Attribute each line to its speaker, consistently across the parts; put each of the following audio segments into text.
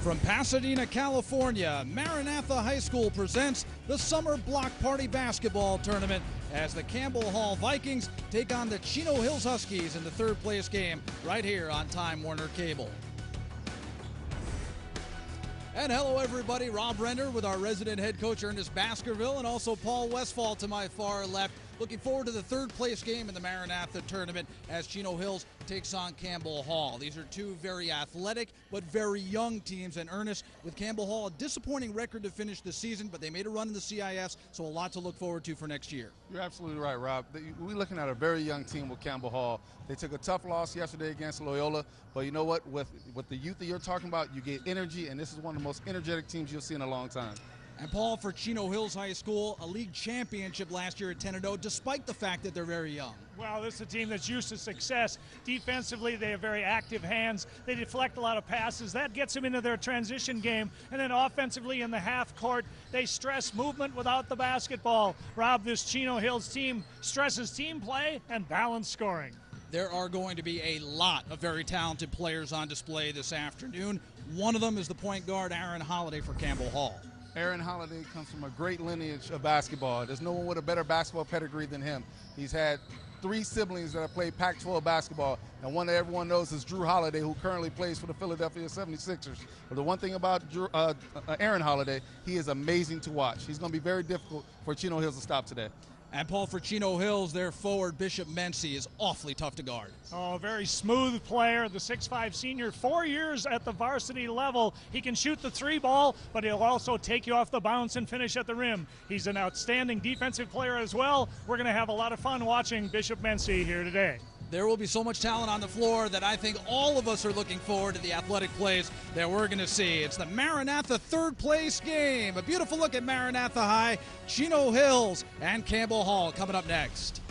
Speaker 1: From Pasadena, California, Maranatha High School presents the Summer Block Party Basketball Tournament as the Campbell Hall Vikings take on the Chino Hills Huskies in the third place game right here on Time Warner Cable. And hello everybody, Rob Render with our resident head coach Ernest Baskerville and also Paul Westfall to my far left. Looking forward to the third place game in the Maranatha tournament as Chino Hills takes on Campbell Hall. These are two very athletic but very young teams, and Ernest, with Campbell Hall, a disappointing record to finish the season, but they made a run in the CIS, so a lot to look forward to for next year.
Speaker 2: You're absolutely right, Rob. We're looking at a very young team with Campbell Hall. They took a tough loss yesterday against Loyola, but you know what? With the youth that you're talking about, you get energy, and this is one of the most energetic teams you'll see in a long time.
Speaker 1: And Paul, for Chino Hills High School, a league championship last year at 10-0, despite the fact that they're very young.
Speaker 3: Well, this is a team that's used to success. Defensively, they have very active hands. They deflect a lot of passes. That gets them into their transition game. And then offensively in the half court, they stress movement without the basketball. Rob, this Chino Hills team stresses team play and balanced scoring.
Speaker 1: There are going to be a lot of very talented players on display this afternoon. One of them is the point guard, Aaron Holiday, for Campbell Hall.
Speaker 2: Aaron Holiday comes from a great lineage of basketball. There's no one with a better basketball pedigree than him. He's had 3 siblings that have played Pac-12 basketball, and one that everyone knows is Drew Holiday, who currently plays for the Philadelphia 76ers. But the one thing about Aaron Holiday, he is amazing to watch. He's going to be very difficult for Chino Hills to stop today.
Speaker 1: And Paul, for Chino Hills, their forward, Bishop Mency, is awfully tough to guard.
Speaker 3: Oh, very smooth player, the 6'5 senior, 4 years at the varsity level. He can shoot the 3 ball, but he'll also take you off the bounce and finish at the rim. He's an outstanding defensive player as well. We're going to have a lot of fun watching Bishop Mency here today.
Speaker 1: There will be so much talent on the floor that I think all of us are looking forward to the athletic plays that we're going to see. It's the Maranatha third place game. A beautiful look at Maranatha High, Chino Hills, and Campbell Hall coming up next.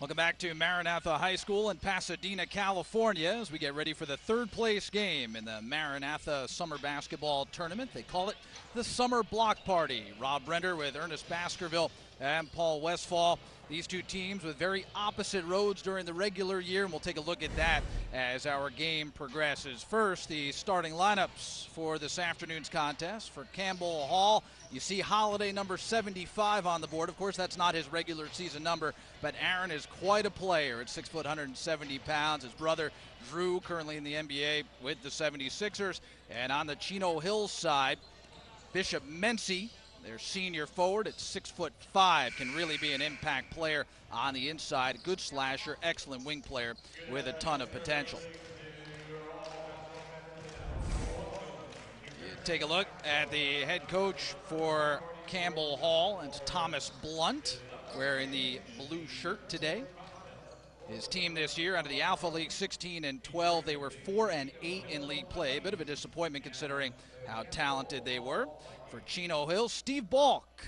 Speaker 1: Welcome back to Maranatha High School in Pasadena, California, as we get ready for the third place game in the Maranatha Summer Basketball Tournament. They call it the Summer Block Party. Rob Render with Ernest Baskerville and Paul Westfall. These two teams with very opposite roads during the regular year, and we'll take a look at that as our game progresses. First, the starting lineups for this afternoon's contest. For Campbell Hall, you see Holiday number 75 on the board. Of course, that's not his regular season number, but Aaron is quite a player at 6 foot 170 pounds. His brother Drew, currently in the NBA with the 76ers. And on the Chino Hills side, Bishop Mency, their senior forward at 6'5", can really be an impact player on the inside. Good slasher, excellent wing player with a ton of potential. You take a look at the head coach for Campbell Hall. It's Thomas Blunt, wearing the blue shirt today. His team this year out of the Alpha League, 16-12. They were 4-8 in league play. A bit of a disappointment considering how talented they were. For Chino Hills, Steve Balk,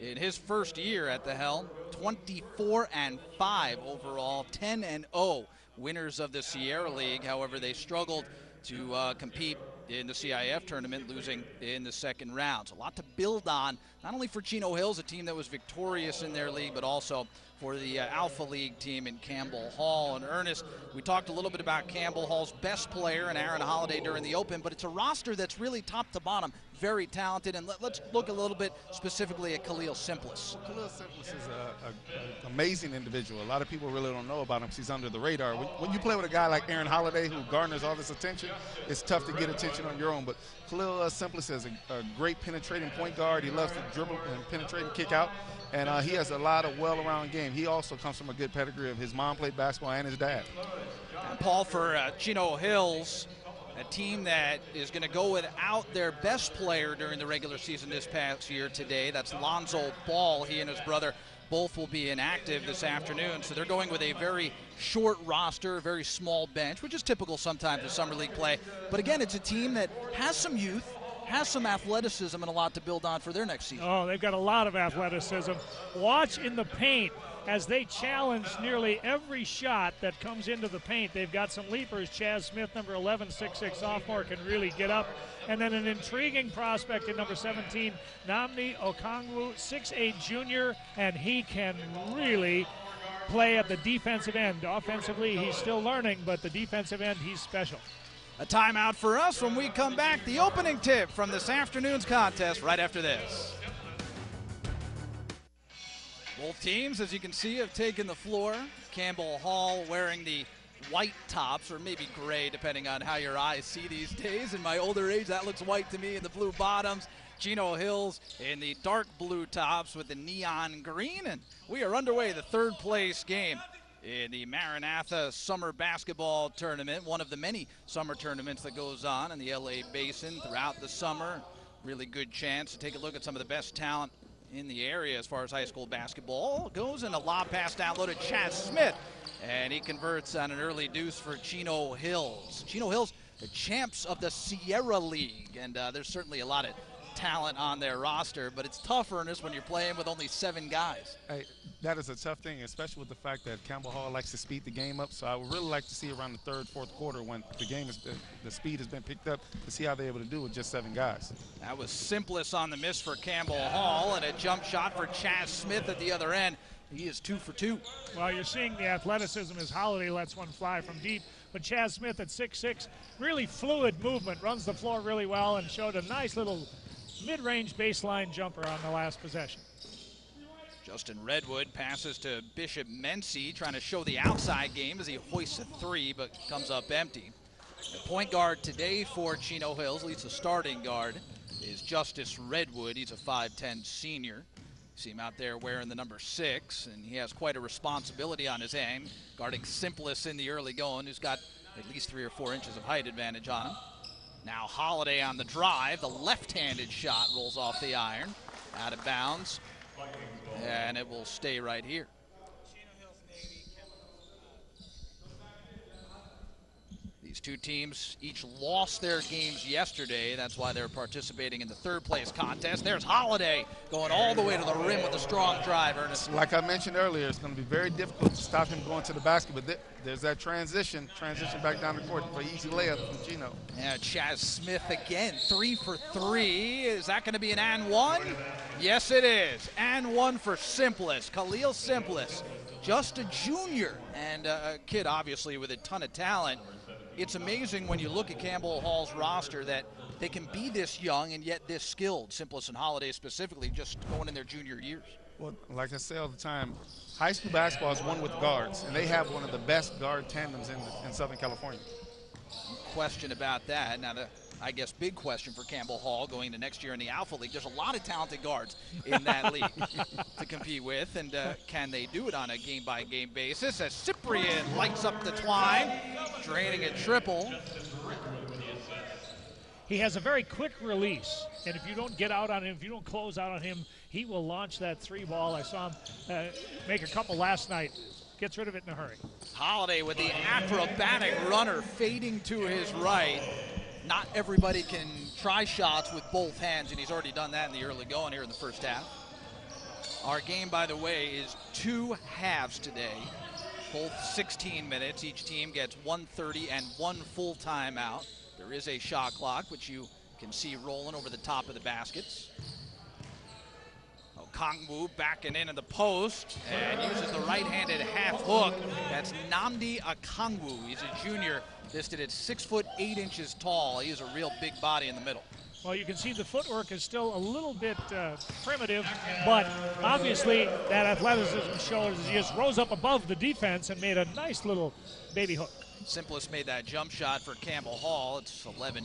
Speaker 1: in his first year at the helm, 24-5 overall, 10-0 winners of the Sierra League. However, they struggled to compete in the CIF tournament, losing in the second round. So a lot to build on, not only for Chino Hills, a team that was victorious in their league, but also for the Alpha League team in Campbell Hall. And Ernest, we talked a little bit about Campbell Hall's best player and Aaron Holiday during the Open, but it's a roster that's really top to bottom, very talented. And let's look a little bit specifically at Khalil Simplis.
Speaker 2: Khalil Simplis is an amazing individual. A lot of people really don't know about him because he's under the radar. When you play with a guy like Aaron Holiday, who garners all this attention, it's tough to get attention on your own. But Khalil Simplis is a great penetrating point guard. He loves to dribble and penetrate and kick out. And he has a lot of well-around game. He also comes from a good pedigree of his mom played basketball and his dad.
Speaker 1: And Paul, for Chino Hills, a team that is going to go without their best player during the regular season this past year today. That's Lonzo Ball. He and his brother both will be inactive this afternoon. So they're going with a very short roster, very small bench, which is typical sometimes in summer league play. But again, it's a team that has some youth, has some athleticism, and a lot to build on for their next season.
Speaker 3: Oh, they've got a lot of athleticism. Watch in the paint as they challenge nearly every shot that comes into the paint. They've got some leapers. Chaz Smith, number 11, 6'6" sophomore, can really get up. And then an intriguing prospect at number 17, Namni Okongwu, 6'8" junior, and he can really play at the defensive end. Offensively, he's still learning, but the defensive end, he's special.
Speaker 1: A timeout for us. When we come back, the opening tip from this afternoon's contest right after this. Both teams, as you can see, have taken the floor. Campbell Hall wearing the white tops, or maybe gray, depending on how your eyes see these days. In my older age, that looks white to me, in the blue bottoms. Chino Hills in the dark blue tops with the neon green. And we are underway, the third place game in the Maranatha Summer Basketball Tournament, one of the many summer tournaments that goes on in the LA Basin throughout the summer. Really good chance to take a look at some of the best talent in the area as far as high school basketball goes. And a lob pass down low to Chaz Smith, and he converts on an early deuce for Chino Hills. Chino Hills, the champs of the Sierra League, and there's certainly a lot of talent on their roster, but it's tougher in this when you're playing with only 7 guys.
Speaker 2: Hey, that is a tough thing, especially with the fact that Campbell Hall likes to speed the game up. So I would really like to see around the third, fourth quarter when the speed has been picked up, to see how they're able to do with just 7 guys.
Speaker 1: That was Simpless on the miss for Campbell Hall, and a jump shot for Chaz Smith at the other end. He is 2 for 2.
Speaker 3: Well, you're seeing the athleticism as Holiday lets one fly from deep, but Chaz Smith at 6'6", really fluid movement, runs the floor really well, and showed a nice little mid-range baseline jumper on the last possession.
Speaker 1: Justin Redwood passes to Bishop Mency, trying to show the outside game as he hoists a 3, but comes up empty. The point guard today for Chino Hills, at least the starting guard, is Justice Redwood. He's a 5'10 senior. See him out there wearing the number 6, and he has quite a responsibility on his hand, guarding Simpless in the early going, who's got at least 3 or 4 inches of height advantage on him. Now Holiday on the drive. The left-handed shot rolls off the iron, out of bounds, and it will stay right here. These two teams each lost their games yesterday. That's why they're participating in the third place contest. There's Holiday going all the way to the rim with a strong drive, Ernest.
Speaker 2: Like I mentioned earlier, it's going to be very difficult to stop him going to the basket, but there's that transition back down the court for an easy layup from Chino.
Speaker 1: Yeah, Chaz Smith again, 3 for 3. Is that going to be an and one? Yes, it is. And one for Simpless, Khalil Simpless, just a junior and a kid obviously with a ton of talent. It's amazing when you look at Campbell Hall's roster that they can be this young and yet this skilled. Simpless and Holiday specifically, just going in their junior years.
Speaker 2: Well, like I say all the time, high school basketball is won with guards, and they have one of the best guard tandems in Southern California.
Speaker 1: Question about that. Now, I guess big question for Campbell Hall going into next year in the Alpha League. There's a lot of talented guards in that league to compete with, and can they do it on a game-by-game basis? As Cyprian lights up the twine, draining a triple.
Speaker 3: He has a very quick release, and if you don't get out on him, if you don't close out on him, he will launch that 3 ball. I saw him make a couple last night. Gets rid of it in a hurry.
Speaker 1: Holiday with the acrobatic runner fading to his right. Not everybody can try shots with both hands, and he's already done that in the early going here in the first half. Our game, by the way, is 2 halves today, both 16 minutes. Each team gets 1:30 and 1 full timeout. There is a shot clock, which you can see rolling over the top of the baskets. Okongwu backing in at the post and uses the right-handed half hook. That's Nnamdi Okongwu. He's a junior, listed at 6'8" tall. He is a real big body in the middle.
Speaker 3: Well, you can see the footwork is still a little bit primitive, but obviously that athleticism shows he just rose up above the defense and made a nice little baby hook.
Speaker 1: Simplest made that jump shot for Campbell Hall. It's 11-9.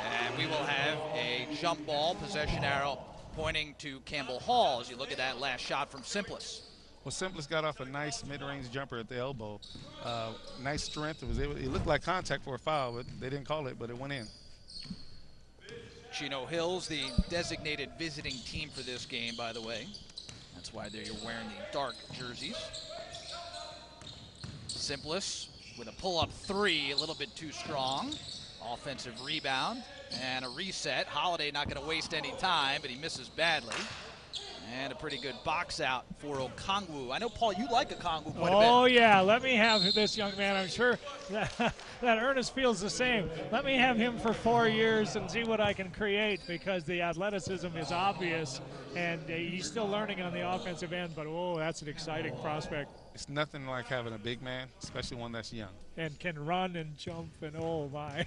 Speaker 1: And we will have a jump ball, possession arrow pointing to Campbell Hall as you look at that last shot from Simpless.
Speaker 2: Well, Simpless got off a nice mid-range jumper at the elbow. Nice strength. It looked like contact for a foul, but they didn't call it, but it went in.
Speaker 1: Chino Hills, the designated visiting team for this game, by the way. That's why they're wearing the dark jerseys. Simpless with a pull-up 3, a little bit too strong. Offensive rebound and a reset. Holiday not going to waste any time, but he misses badly. And a pretty good box out for Okongwu. I know, Paul, you like Okongwu quite a bit.
Speaker 3: Oh, yeah. Let me have this young man. I'm sure that Ernest feels the same. Let me have him for 4 years and see what I can create, because the athleticism is obvious, and he's still learning on the offensive end. But, oh, that's an exciting prospect.
Speaker 2: It's nothing like having a big man, especially one that's young.
Speaker 3: And can run and jump and oh my.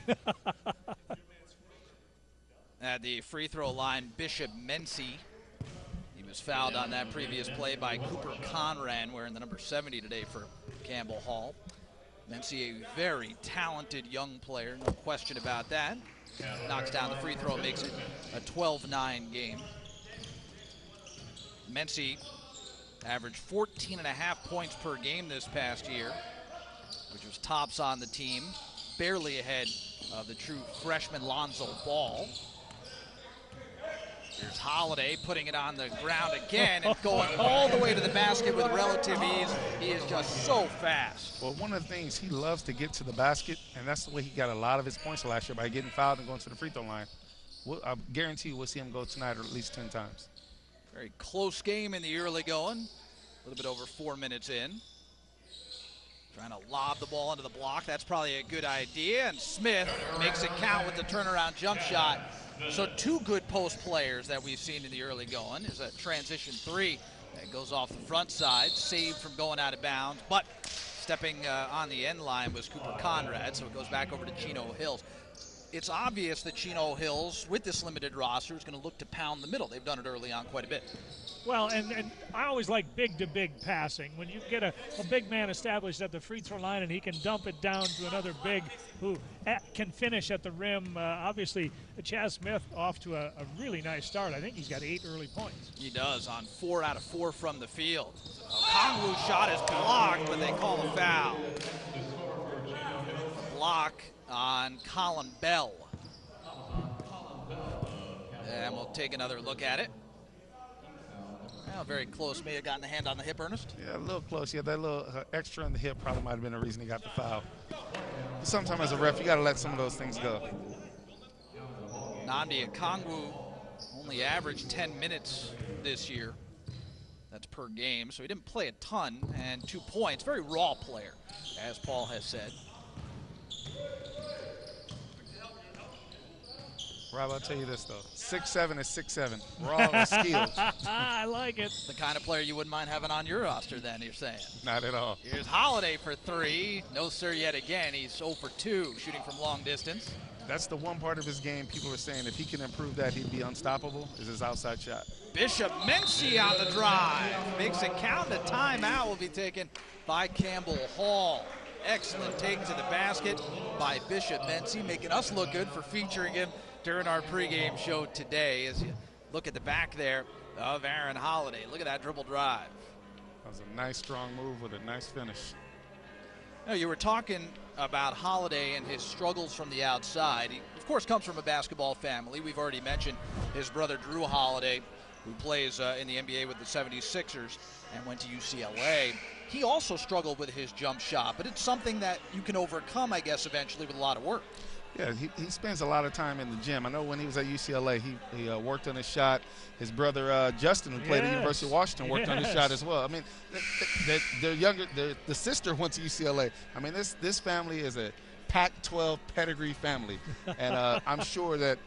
Speaker 1: At the free throw line, Bishop Mency. He was fouled on that previous play by Cooper Conran, wearing the number 70 today for Campbell Hall. Mency, a very talented young player, no question about that. Knocks down the free throw, makes it a 12-9 game. Mency averaged 14.5 points per game this past year, which was tops on the team, barely ahead of the true freshman Lonzo Ball. Here's Holiday putting it on the ground again and going all the way to the basket with relative ease. He is just so fast.
Speaker 2: Well, one of the things, he loves to get to the basket, and that's the way he got a lot of his points last year, by getting fouled and going to the free throw line. I guarantee you we'll see him go tonight, or at least 10 times.
Speaker 1: Very close game in the early going. A little bit over 4 minutes in. Trying to lob the ball into the block. That's probably a good idea. And Smith makes it count with the turnaround jump shot. So two good post players that we've seen in the early going. There's a transition three that goes off the front side, saved from going out of bounds. But stepping on the end line was Cooper Conrad, so it goes back over to Chino Hills. It's obvious that Chino Hills, with this limited roster, is going to look to pound the middle. They've done it early on quite a bit.
Speaker 3: Well, and I always like big-to-big passing. When you get a big man established at the free throw line and he can dump it down to another big who can finish at the rim. Obviously, Chaz Smith off to a really nice start. I think he's got 8 early points.
Speaker 1: He does, on 4 out of 4 from the field. Kongwu's shot is blocked, but they call a foul. A block on Colin Bell. And we'll take another look at it. Well, very close. May have gotten the hand on the hip, Ernest.
Speaker 2: Yeah, a little close. Yeah, that little extra on the hip probably might have been the reason he got the foul. But sometimes as a ref, you got to let some of those things go.
Speaker 1: Nnamdi Okongwu only averaged 10 minutes this year. That's per game, so he didn't play a ton, and 2 points. Very raw player, as Paul has said.
Speaker 2: Rob, I'll tell you this, though. 6'7" is 6'7". Raw and skilled.
Speaker 3: I like it.
Speaker 1: The kind of player you wouldn't mind having on your roster then, you're saying.
Speaker 2: Not at all.
Speaker 1: Here's Holiday for 3. No, sir, yet again. He's 0 for 2, shooting from long distance.
Speaker 2: That's the one part of his game people are saying if he can improve that, he'd be unstoppable, is his outside shot.
Speaker 1: Bishop Mency on the drive. Makes it count. The timeout will be taken by Campbell Hall. Excellent take to the basket by Bishop Mency, making us look good for featuring him during our pregame show today. As you look at the back there of Aaron Holiday. Look at that dribble drive.
Speaker 2: That was a nice, strong move with a nice finish.
Speaker 1: Now, you were talking about Holiday and his struggles from the outside. He, of course, comes from a basketball family. We've already mentioned his brother, Drew Holiday, who plays in the NBA with the 76ers and went to UCLA. He also struggled with his jump shot, but it's something that you can overcome, I guess, eventually with a lot of work.
Speaker 2: Yeah, he spends a lot of time in the gym. I know when he was at UCLA, he worked on his shot. His brother Justin, who played at the University of Washington, worked on his shot as well. I mean, the sister went to UCLA. I mean, this family is a Pac-12 pedigree family, and I'm sure that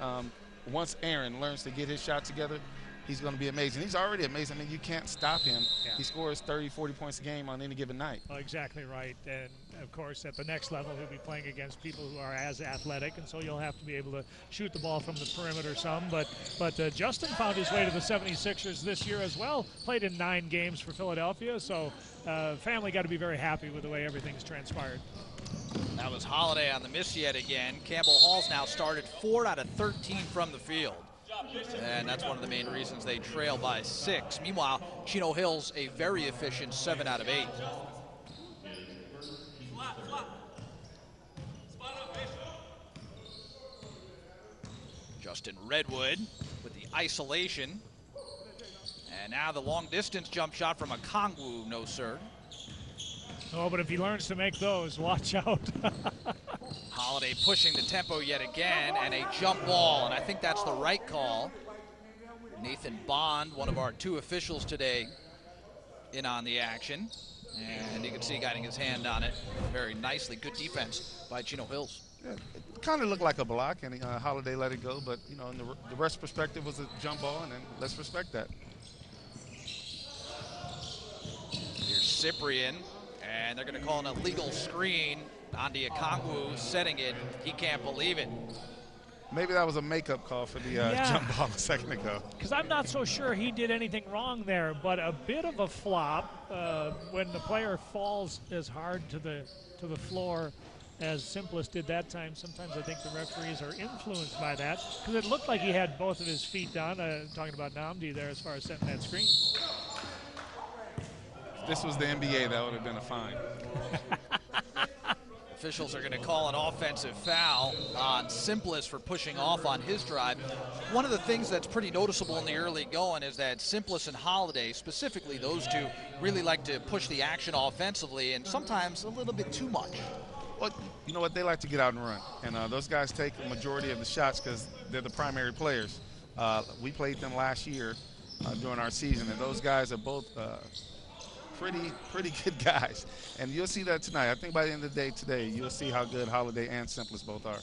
Speaker 2: once Aaron learns to get his shot together, he's going to be amazing. He's already amazing. I mean, you can't stop him. Yeah. He scores 30, 40 points a game on any given night.
Speaker 3: Oh, exactly right. And, of course, at the next level, he'll be playing against people who are as athletic, and so you'll have to be able to shoot the ball from the perimeter some. But Justin found his way to the 76ers this year as well, played in 9 games for Philadelphia, so family got to be very happy with the way everything's transpired.
Speaker 1: That was Holiday on the miss yet again. Campbell Hall's now started 4 out of 13 from the field. And that's one of the main reasons they trail by 6. Meanwhile, Chino Hills a very efficient 7 out of 8. Justin Redwood with the isolation. And now the long distance jump shot from Okongwu, no sir.
Speaker 3: Oh, but if he learns to make those, watch out.
Speaker 1: Holiday pushing the tempo yet again, and a jump ball, and I think that's the right call. Nathan Bond, one of our 2 officials today, in on the action. And you can see getting his hand on it very nicely. Good defense by Chino Hills.
Speaker 2: Yeah, it kind of looked like a block, and Holiday let it go, but, you know, in the rest perspective was a jump ball, and then let's respect that.
Speaker 1: Here's Cyprian, and they're going to call an illegal screen on the Okongwu setting it. He can't believe it.
Speaker 2: Maybe that was a makeup call for the jump ball a second ago.
Speaker 3: Because I'm not so sure he did anything wrong there, but a bit of a flop when the player falls as hard to the floor as Simplest did that time. Sometimes I think the referees are influenced by that, because it looked like he had both of his feet down. Talking about Namdi there as far as setting that screen.
Speaker 2: If this was the NBA, that would have been a fine.
Speaker 1: Officials are going to call an offensive foul on Simplest for pushing off on his drive. One of the things that's pretty noticeable in the early going is that Simplest and Holiday, specifically those two, really like to push the action offensively, and sometimes a little bit too much.
Speaker 2: Well, you know what? They like to get out and run. And those guys take the majority of the shots because they're the primary players. We played them last year during our season, and those guys are both pretty good guys. And you'll see that tonight. I think by the end of the day today, you'll see how good Holiday and Simplest both are.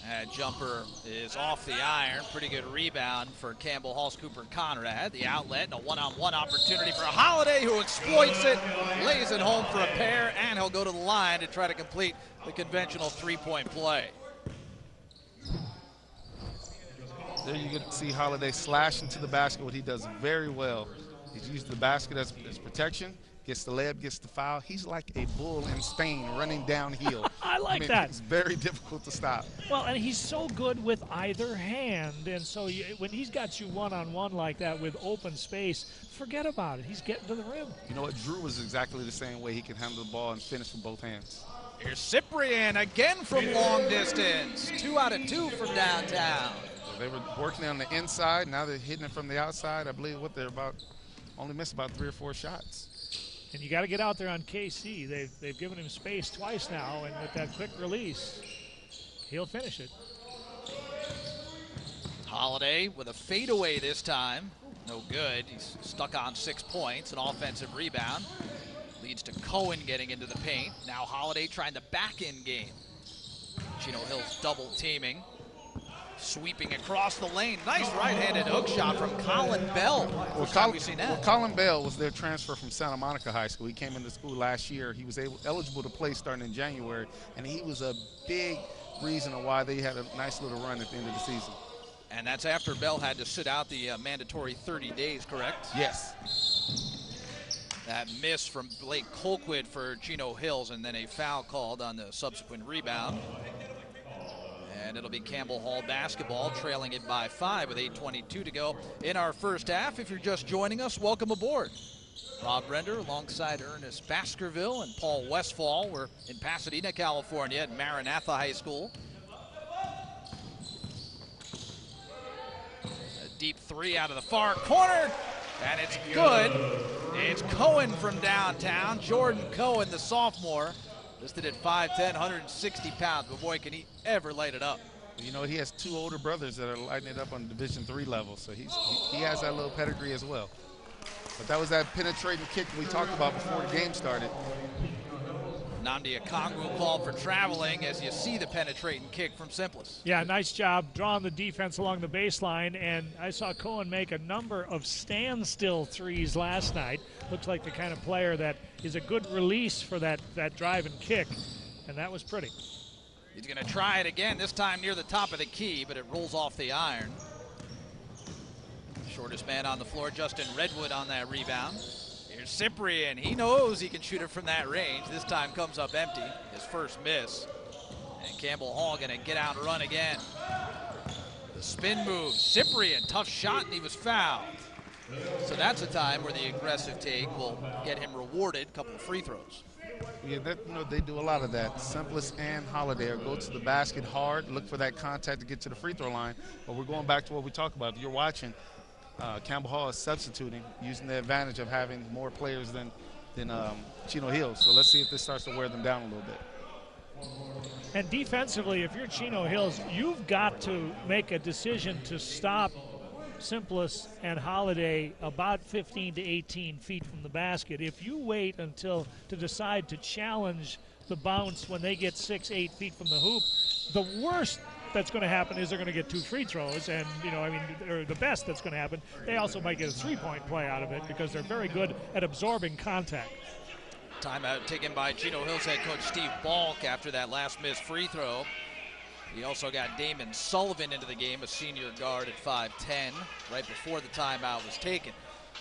Speaker 1: That jumper is off the iron. Pretty good rebound for Campbell Hall's Cooper Conrad. The outlet and a one-on-one opportunity for Holiday, who exploits it, lays it home for a pair, and he'll go to the line to try to complete the conventional three-point play.
Speaker 2: There you can see Holiday slash into the basket, what he does very well. He's used the basket as protection, gets the layup, gets the foul. He's like a bull in Spain running downhill.
Speaker 3: I mean, that.
Speaker 2: It's very difficult to stop.
Speaker 3: Well, and he's so good with either hand, and so when he's got you one-on-one like that with open space, forget about it. He's getting to the rim.
Speaker 2: You know what? Drew was exactly the same way. He can handle the ball and finish with both hands.
Speaker 1: Here's Cyprian again from long distance. 2 out of 2 from downtown.
Speaker 2: So they were working on the inside. Now they're hitting it from the outside. I believe what they're about, only missed about 3 or 4 shots.
Speaker 3: And you got to get out there on KC. They've given him space twice now, and with that quick release, he'll finish it.
Speaker 1: Holiday with a fadeaway this time. No good. He's stuck on 6 points. An offensive rebound. Leads to Cohen getting into the paint. Now Holiday trying the back-end game. Chino Hill's double teaming. Sweeping across the lane. Nice right-handed hook shot from Colin Bell.
Speaker 2: Colin Bell was their transfer from Santa Monica High School. He came into school last year. He was eligible to play starting in January, and he was a big reason why they had a nice little run at the end of the season.
Speaker 1: And that's after Bell had to sit out the mandatory 30 days, correct?
Speaker 2: Yes.
Speaker 1: That miss from Blake Colquitt for Chino Hills, and then a foul called on the subsequent rebound. And it'll be Campbell Hall basketball, trailing it by 5 with 8:22 to go in our first half. If you're just joining us, welcome aboard. Rob Render alongside Ernest Baskerville and Paul Westfall. We're in Pasadena, California at Maranatha High School. A deep 3 out of the far corner, and it's good. It's Cohen from downtown. Jordan Cohen, the sophomore. Listed at 5'10", 160 pounds, but boy, can he ever light it up.
Speaker 2: You know, he has 2 older brothers that are lighting it up on Division III level, so he has that little pedigree as well. But that was that penetrating kick we talked about before the game started.
Speaker 1: Nnamdi Okongwu called for traveling as you see the penetrating kick from Simplest.
Speaker 3: Yeah, nice job drawing the defense along the baseline, and I saw Cohen make a number of standstill threes last night. Looks like the kind of player that is a good release for that drive and kick, and that was pretty.
Speaker 1: He's going to try it again, this time near the top of the key, but it rolls off the iron. Shortest man on the floor, Justin Redwood on that rebound. Here's Cyprian. He knows he can shoot it from that range. This time comes up empty, his first miss. And Campbell Hall going to get out and run again. The spin move, Cyprian, tough shot, and he was fouled. So that's a time where the aggressive take will get him rewarded. A couple of free throws.
Speaker 2: Yeah, they do a lot of that. Simplest and Holiday go to the basket hard, look for that contact to get to the free throw line. But we're going back to what we talked about. If you're watching, Campbell Hall is substituting, using the advantage of having more players than Chino Hills. So let's see if this starts to wear them down a little bit.
Speaker 3: And defensively, if you're Chino Hills, you've got to make a decision to stop Simplest and Holiday about 15 to 18 feet from the basket. If you wait until to decide to challenge the bounce when they get 6, 8 feet from the hoop, the worst that's going to happen is they're going to get 2 free throws, and or the best that's going to happen, they also might get a 3-point play out of it because they're very good at absorbing contact.
Speaker 1: Timeout taken by Chino Hills head coach Steve Balk after that last missed free throw. He also got Damon Sullivan into the game, a senior guard at 5'10", right before the timeout was taken.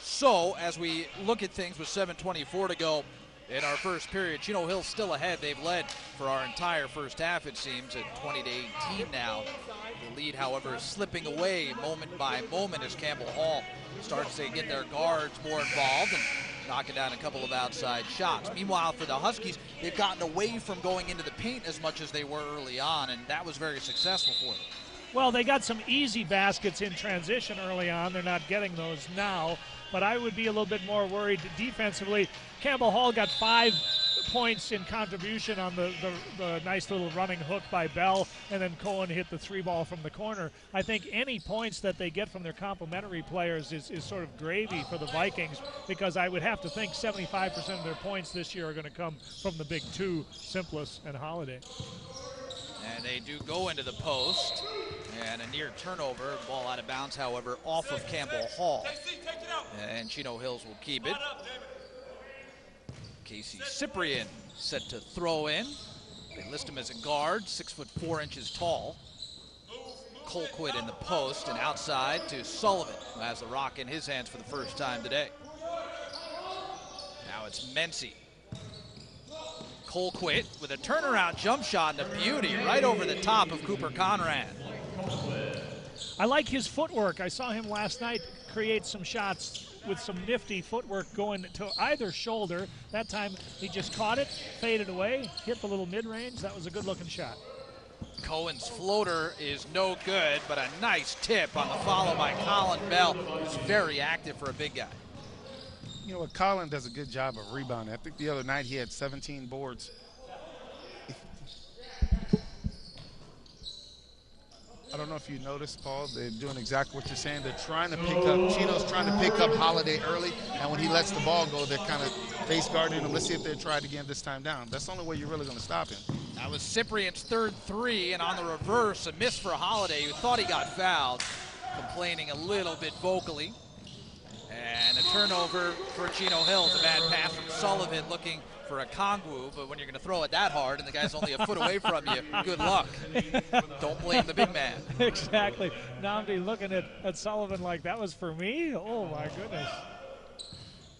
Speaker 1: So as we look at things with 7:24 to go in our first period, Chino Hills still ahead. They've led for our entire first half, it seems, at 20-18 now. The lead, however, is slipping away moment by moment as Campbell Hall starts to get their guards more involved and knocking down a couple of outside shots. Meanwhile, for the Huskies, they've gotten away from going into the paint as much as they were early on, and that was very successful for them.
Speaker 3: Well, they got some easy baskets in transition early on. They're not getting those now, but I would be a little bit more worried defensively. Campbell Hall got 5 points in contribution on the nice little running hook by Bell, and then Cohen hit the 3-ball from the corner. I think any points that they get from their complementary players is sort of gravy for the Vikings, because I would have to think 75% of their points this year are going to come from the big 2, Simpless and Holiday.
Speaker 1: And they do go into the post, and a near turnover. Ball out of bounds, however, off of Campbell Hall. And Chino Hills will keep it. Casey Cyprian set to throw in. They list him as a guard, 6'4" tall. Colquitt in the post, and outside to Sullivan, who has the rock in his hands for the first time today. Now it's Mency. Colquitt with a turnaround jump shot and a beauty right over the top of Cooper Conrad.
Speaker 3: I like his footwork. I saw him last night create some shots with some nifty footwork going to either shoulder. That time he just caught it, faded away, hit the little mid-range. That was a good-looking shot.
Speaker 1: Cohen's floater is no good, but a nice tip on the follow by Colin Bell, who's very active for a big guy.
Speaker 2: You know what, Colin does a good job of rebounding. I think the other night he had 17 boards. I don't know if you noticed, Paul, they're doing exactly what you're saying. They're trying to pick up, Chino's trying to pick up Holiday early, and when he lets the ball go, they're kind of face guarding him. Let's see if they try it again this time down. That's the only way you're really going to stop him.
Speaker 1: That was Cyprian's 3rd 3, and on the reverse, a miss for Holiday, who thought he got fouled, complaining a little bit vocally. And a turnover for Chino Hills, a bad pass from Sullivan looking for a Kongwu, but when you're going to throw it that hard and the guy's only a foot away from you, good luck. Don't blame the big man.
Speaker 3: Exactly. Namdi looking at Sullivan like, that was for me? Oh, my goodness.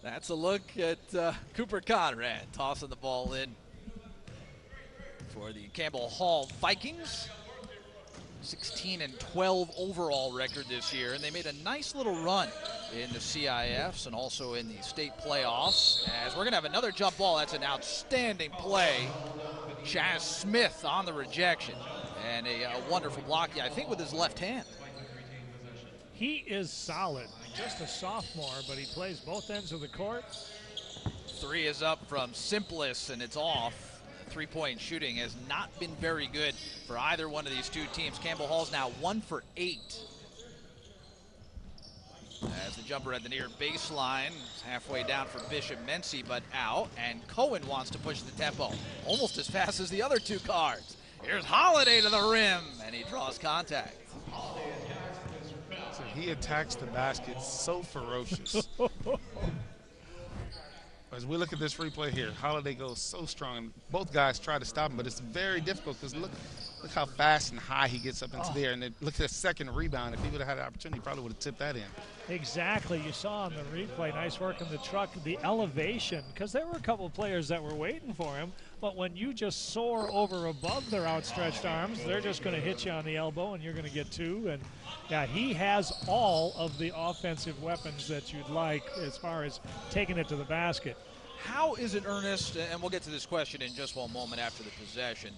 Speaker 1: That's a look at Cooper Conrad tossing the ball in for the Campbell Hall Vikings. 16-12 overall record this year, and they made a nice little run in the CIFs and also in the state playoffs. As we're going to have another jump ball, that's an outstanding play. Chaz Smith on the rejection, and a wonderful block, I think with his left hand.
Speaker 3: He is solid, just a sophomore, but he plays both ends of the court.
Speaker 1: 3 is up from Simpless, and it's off. 3-point shooting has not been very good for either one of these two teams. Campbell Hall's now 1 for 8. As the jumper at the near baseline, halfway down for Bishop Mency, but out, and Cohen wants to push the tempo almost as fast as the other 2 guards. Here's Holiday to the rim, and he draws contact.
Speaker 2: So he attacks the basket so ferocious. As we look at this replay here, Holiday goes so strong, and both guys try to stop him, but it's very difficult because look how fast and high he gets up into the air. And then look at the second rebound. If he would have had an opportunity, he probably would have tipped that in.
Speaker 3: Exactly. You saw on the replay, nice work in the truck, the elevation, because there were a couple of players that were waiting for him, but when you just soar over above their outstretched arms, they're just going to hit you on the elbow, and you're going to get 2. And, yeah, he has all of the offensive weapons that you'd like as far as taking it to the basket.
Speaker 1: How is it, Ernest, and we'll get to this question in just one moment after the possession.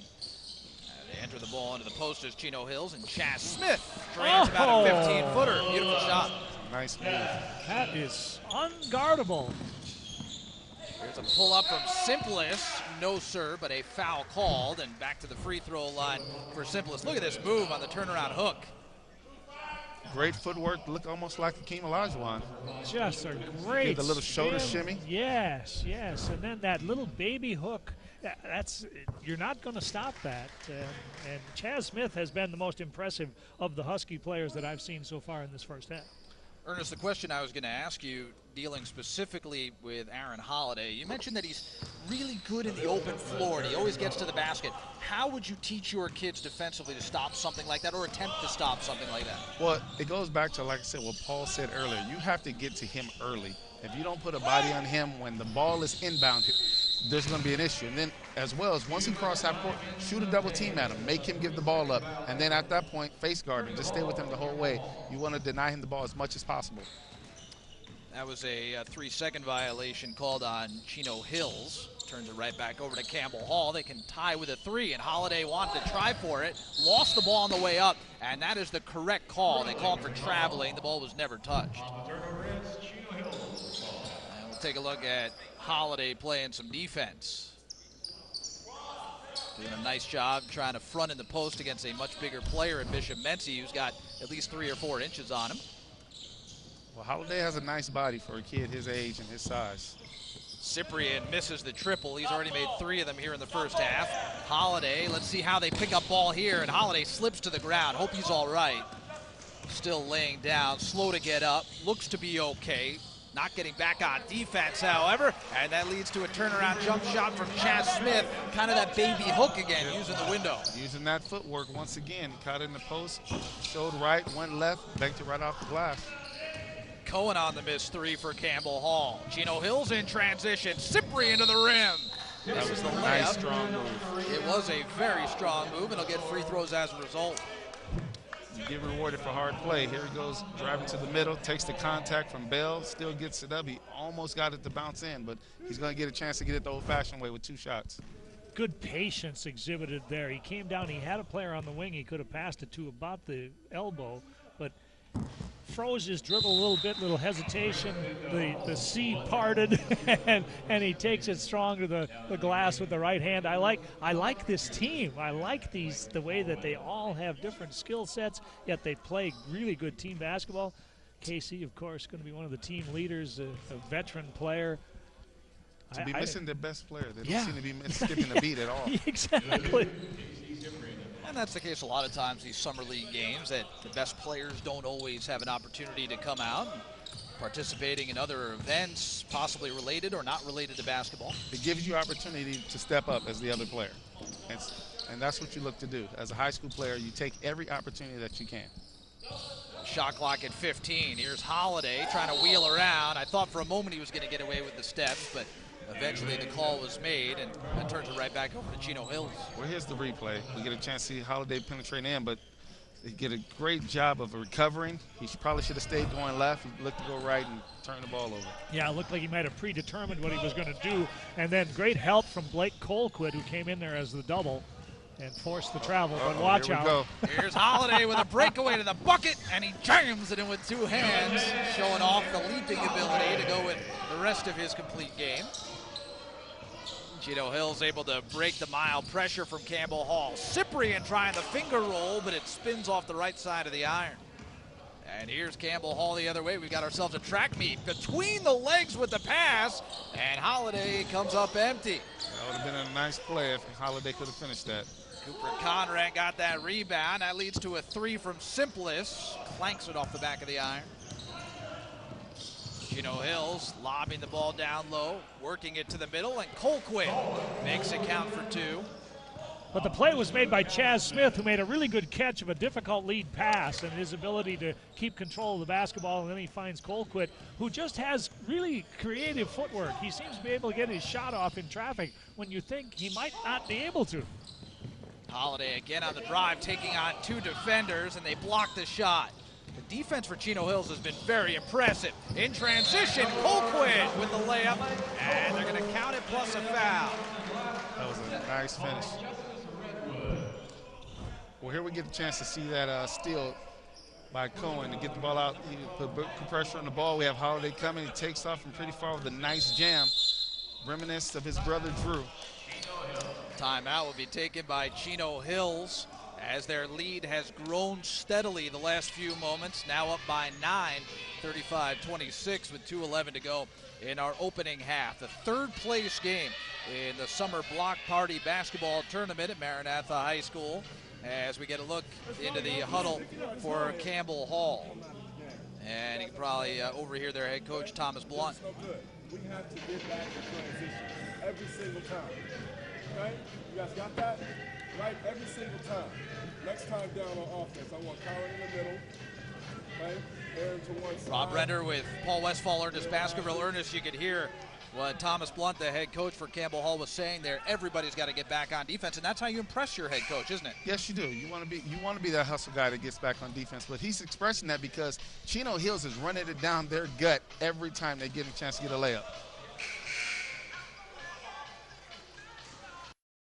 Speaker 1: They enter the ball into the post as Chino Hills, and Chaz Smith drains about a 15-footer. Beautiful shot.
Speaker 2: Nice move.
Speaker 3: That is unguardable.
Speaker 1: Here's a pull-up from Simpless. No, sir, but a foul called, and back to the free throw line for Simpless. Look at this move on the turnaround hook.
Speaker 2: Great footwork, look almost like Akeem Olajuwon.
Speaker 3: Just a great
Speaker 2: the little shoulder
Speaker 3: spin.
Speaker 2: shimmy.
Speaker 3: Yes, yes, and then that little baby hook You're not going to stop that. And Chaz Smith has been the most impressive of the Husky players that I've seen so far in this first half.
Speaker 1: Ernest, the question I was going to ask you, dealing specifically with Aaron Holiday, you mentioned that he's really good in the open floor and he always gets to the basket. How would you teach your kids defensively to stop something like that or attempt to stop something like that?
Speaker 2: Well, it goes back to, like I said, what Paul said earlier. You have to get to him early. If you don't put a body on him when the ball is inbound, there's going to be an issue. And then, as well as once he crosses half court, shoot a double team at him, make him give the ball up, and then at that point, face guard him. Just stay with him the whole way. You want to deny him the ball as much as possible.
Speaker 1: That was a 3-second violation called on Chino Hills. Turns it right back over to Campbell Hall. They can tie with a 3, and Holiday wanted to try for it, lost the ball on the way up, and that is the correct call. They called for traveling. The ball was never touched. And we'll take a look at Holiday playing some defense. Doing a nice job trying to front in the post against a much bigger player in Bishop Mency, who's got at least 3 or 4 inches on him.
Speaker 2: Well, Holiday has a nice body for a kid his age and his size.
Speaker 1: Cyprian misses the triple. He's already made 3 of them here in the first half. Holiday, let's see how they pick up ball here, and Holiday slips to the ground. Hope he's all right. Still laying down, slow to get up, looks to be okay. Not getting back on defense, however, and that leads to a turnaround jump shot from Chaz Smith. Kind of that baby hook again, using the window.
Speaker 2: Using that footwork once again. He caught it in the post, showed right, went left, banked it right off the glass.
Speaker 1: Cohen on the missed 3 for Campbell Hall. Chino Hills in transition, Cyprian to the rim.
Speaker 2: That was a nice, strong move.
Speaker 1: It was a very strong move, and he'll get free throws as a result.
Speaker 2: You get rewarded for hard play. Here he goes, driving to the middle, takes the contact from Bell, still gets it up. He almost got it to bounce in, but he's going to get a chance to get it the old-fashioned way with 2 shots.
Speaker 3: Good patience exhibited there. He came down, he had a player on the wing he could have passed it to about the elbow, but froze his dribble a little bit, little hesitation. The C parted, and he takes it strong to the glass with the right hand. I like this team. I like the way that they all have different skill sets, yet they play really good team basketball. Casey, of course, going to be one of the team leaders, a veteran player.
Speaker 2: To be missing their best player. They don't seem to be skipping a beat at all.
Speaker 3: Exactly.
Speaker 1: And that's the case a lot of times, these summer league games, that the best players don't always have an opportunity to come out and participating in other events, possibly related or not related to basketball.
Speaker 2: It gives you opportunity to step up as the other player. And that's what you look to do. As a high school player, you take every opportunity that you can.
Speaker 1: Shot clock at 15. Here's Holiday trying to wheel around. I thought for a moment he was going to get away with the steps, but eventually the call was made, and that turns it right back over to Chino Hills.
Speaker 2: Well, here's the replay. We get a chance to see Holiday penetrate in, but they get a great job of recovering. He probably should have stayed going left. He looked to go right and turn the ball over.
Speaker 3: Yeah, it looked like he might have predetermined what he was going to do, and then great help from Blake Colquitt, who came in there as the double and forced the travel, but watch out.
Speaker 2: Go.
Speaker 1: Here's Holiday with a breakaway to the bucket, and he jams it in with 2 hands, showing off the leaping ability to go with the rest of his complete game. Chino Hills able to break the mild pressure from Campbell Hall. Cyprian trying the finger roll, but it spins off the right side of the iron. And here's Campbell Hall the other way. We've got ourselves a track meet between the legs with the pass, and Holiday comes up empty.
Speaker 2: That would have been a nice play if Holiday could have finished that.
Speaker 1: Cooper Conrad got that rebound. That leads to a 3 from Simplis. Clanks it off the back of the iron. Chino Hills lobbing the ball down low, working it to the middle, and Colquitt makes it count for 2.
Speaker 3: But the play was made by Chaz Smith, who made a really good catch of a difficult lead pass, and his ability to keep control of the basketball, and then he finds Colquitt, who just has really creative footwork. He seems to be able to get his shot off in traffic when you think he might not be able to.
Speaker 1: Holiday again on the drive, taking on 2 defenders, and they block the shot. The defense for Chino Hills has been very impressive. In transition, Colquitt with the layup, and they're going to count it plus a foul.
Speaker 2: That was a nice finish. Well, here we get the chance to see that steal by Cohen to get the ball out. He put pressure on the ball. We have Holiday coming. He takes off from pretty far with a nice jam, reminiscent of his brother Drew.
Speaker 1: Timeout will be taken by Chino Hills as their lead has grown steadily the last few moments, now up by 9, 35-26 with 2:11 to go in our opening half. The third place game in the Summer Block Party Basketball Tournament at Maranatha High School, as we get a look into the huddle for Campbell Hall. And you can probably overhear their head coach, Thomas Blunt.
Speaker 4: We have to get back in transition every single time. Okay? You guys got that? Right? Every single time. Next time down on offense, I want Colin in the middle. Okay? Aaron to one side.
Speaker 1: Rob Renner with Paul Westphal, Ernest Baskerville. Ernest, you could hear what Thomas Blunt, the head coach for Campbell Hall, was saying there. Everybody's got to get back on defense, and that's how you impress your head coach, isn't it?
Speaker 2: Yes, you do. You want to be that hustle guy that gets back on defense. But he's expressing that because Chino Hills is running it down their gut every time they get a chance to get a layup.